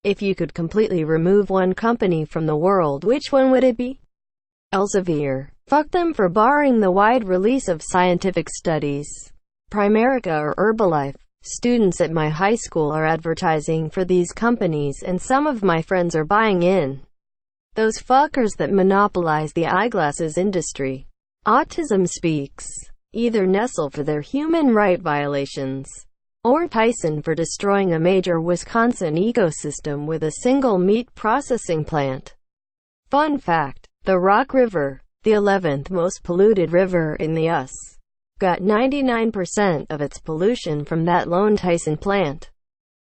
If you could completely remove one company from the world, which one would it be? Elsevier. Fuck them for barring the wide release of scientific studies. Primerica or Herbalife. Students at my high school are advertising for these companies and some of my friends are buying in. Those fuckers that monopolize the eyeglasses industry. Autism speaks. Either Nestle for their human right violations, or Tyson for destroying a major Wisconsin ecosystem with a single meat processing plant. Fun fact: the Rock River, the 11th most polluted river in the US, got 99% of its pollution from that lone Tyson plant.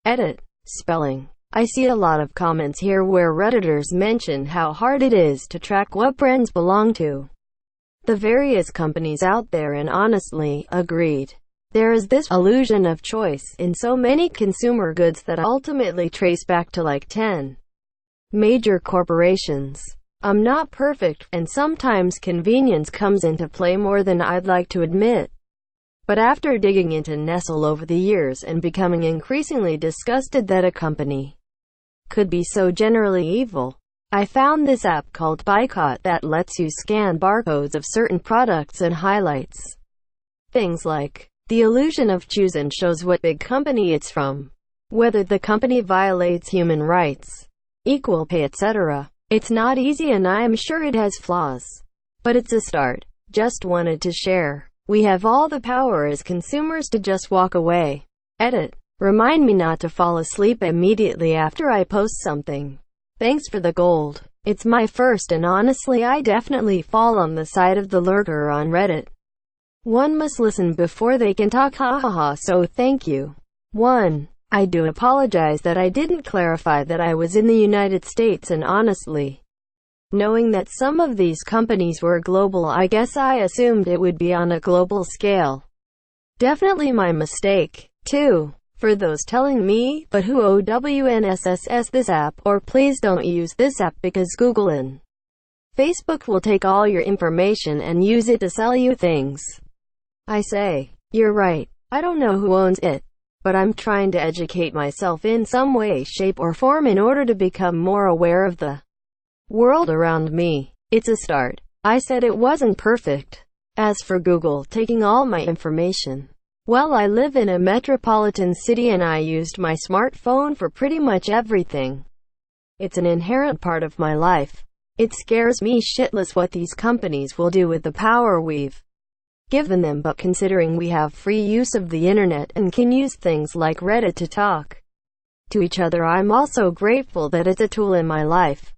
Edit. Spelling. I see a lot of comments here where Redditors mention how hard it is to track what brands belong to the various companies out there, and honestly, agreed. There is this illusion of choice in so many consumer goods that ultimately trace back to like 10 major corporations. I'm not perfect, and sometimes convenience comes into play more than I'd like to admit. But after digging into Nestle over the years and becoming increasingly disgusted that a company could be so generally evil, I found this app called Boycott that lets you scan barcodes of certain products and highlights things like the illusion of choose and shows what big company it's from, whether the company violates human rights, equal pay, etc. It's not easy and I'm sure it has flaws, but it's a start. Just wanted to share. We have all the power as consumers to just walk away. Edit. Remind me not to fall asleep immediately after I post something. Thanks for the gold. It's my first and honestly I definitely fall on the side of the lurker on Reddit. One must listen before they can talk, hahaha, so thank you. 1. I do apologize that I didn't clarify that I was in the United States, and honestly, knowing that some of these companies were global, I guess I assumed it would be on a global scale. Definitely my mistake. 2. For those telling me, but who OWNSSS this app, or please don't use this app because Google and Facebook will take all your information and use it to sell you things. I say, you're right. I don't know who owns it, but I'm trying to educate myself in some way, shape, or form in order to become more aware of the world around me. It's a start. I said it wasn't perfect. As for Google taking all my information, well, I live in a metropolitan city and I used my smartphone for pretty much everything. It's an inherent part of my life. It scares me shitless what these companies will do with the power we've given them, but considering we have free use of the internet and can use things like Reddit to talk to each other, I'm also grateful that it's a tool in my life.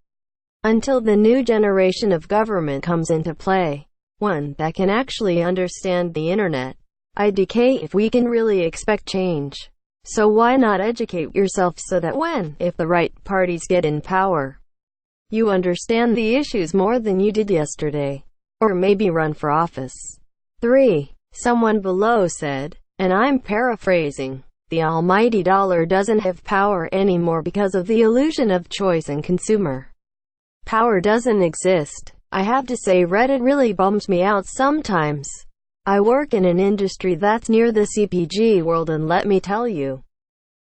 Until the new generation of government comes into play, one that can actually understand the internet, IDK, if we can really expect change. So why not educate yourself so that if the right parties get in power, you understand the issues more than you did yesterday. Or maybe run for office. 3. Someone below said, and I'm paraphrasing, the almighty dollar doesn't have power anymore because of the illusion of choice and consumer power doesn't exist. I have to say Reddit really bums me out sometimes. I work in an industry that's near the CPG world, and let me tell you,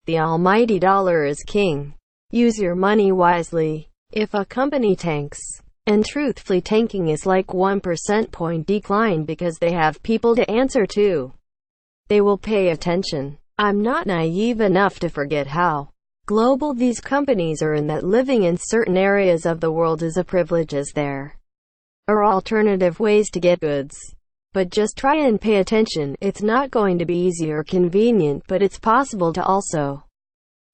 the almighty dollar is king. Use your money wisely. If a company tanks, and truthfully tanking is like 1% point decline because they have people to answer to, they will pay attention. I'm not naive enough to forget how global these companies are, and that living in certain areas of the world is a privilege, as there are alternative ways to get goods. But just try and pay attention. It's not going to be easy or convenient, but it's possible to also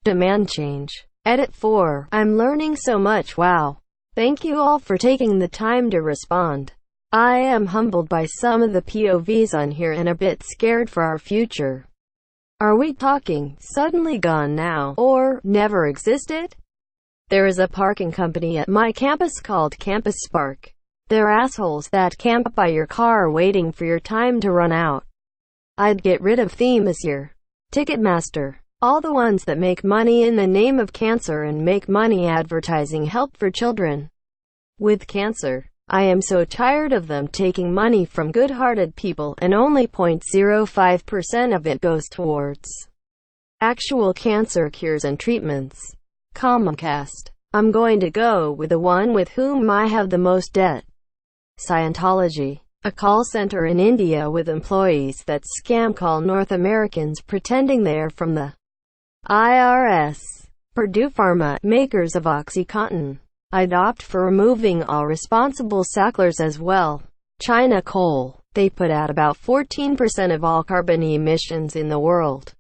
demand change. Edit 4. I'm learning so much, wow. Thank you all for taking the time to respond. I am humbled by some of the POVs on here and a bit scared for our future. Are we talking suddenly gone now, or never existed? There is a parking company at my campus called Campus Spark. They're assholes that camp by your car waiting for your time to run out. I'd get rid of them this year. Ticketmaster. All the ones that make money in the name of cancer and make money advertising help for children with cancer. I am so tired of them taking money from good-hearted people and only 0.05% of it goes towards actual cancer cures and treatments. Comcast. I'm going to go with the one with whom I have the most debt. Scientology. A call center in India with employees that scam call North Americans pretending they're from the IRS. Purdue Pharma, makers of OxyContin. I'd opt for removing all responsible sacklers as well. China Coal. They put out about 14% of all carbon emissions in the world.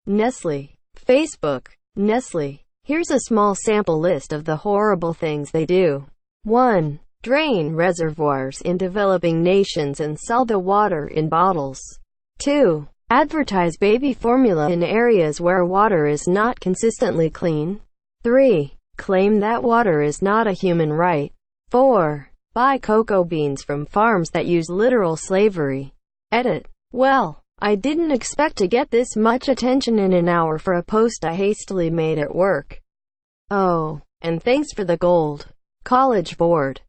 Nestle. Facebook. Nestle. Here's a small sample list of the horrible things they do. 1. Drain reservoirs in developing nations and sell the water in bottles. 2. Advertise baby formula in areas where water is not consistently clean. 3. Claim that water is not a human right. 4. Buy cocoa beans from farms that use literal slavery. Edit. Well, I didn't expect to get this much attention in an hour for a post I hastily made at work. Oh, and thanks for the gold. College Board.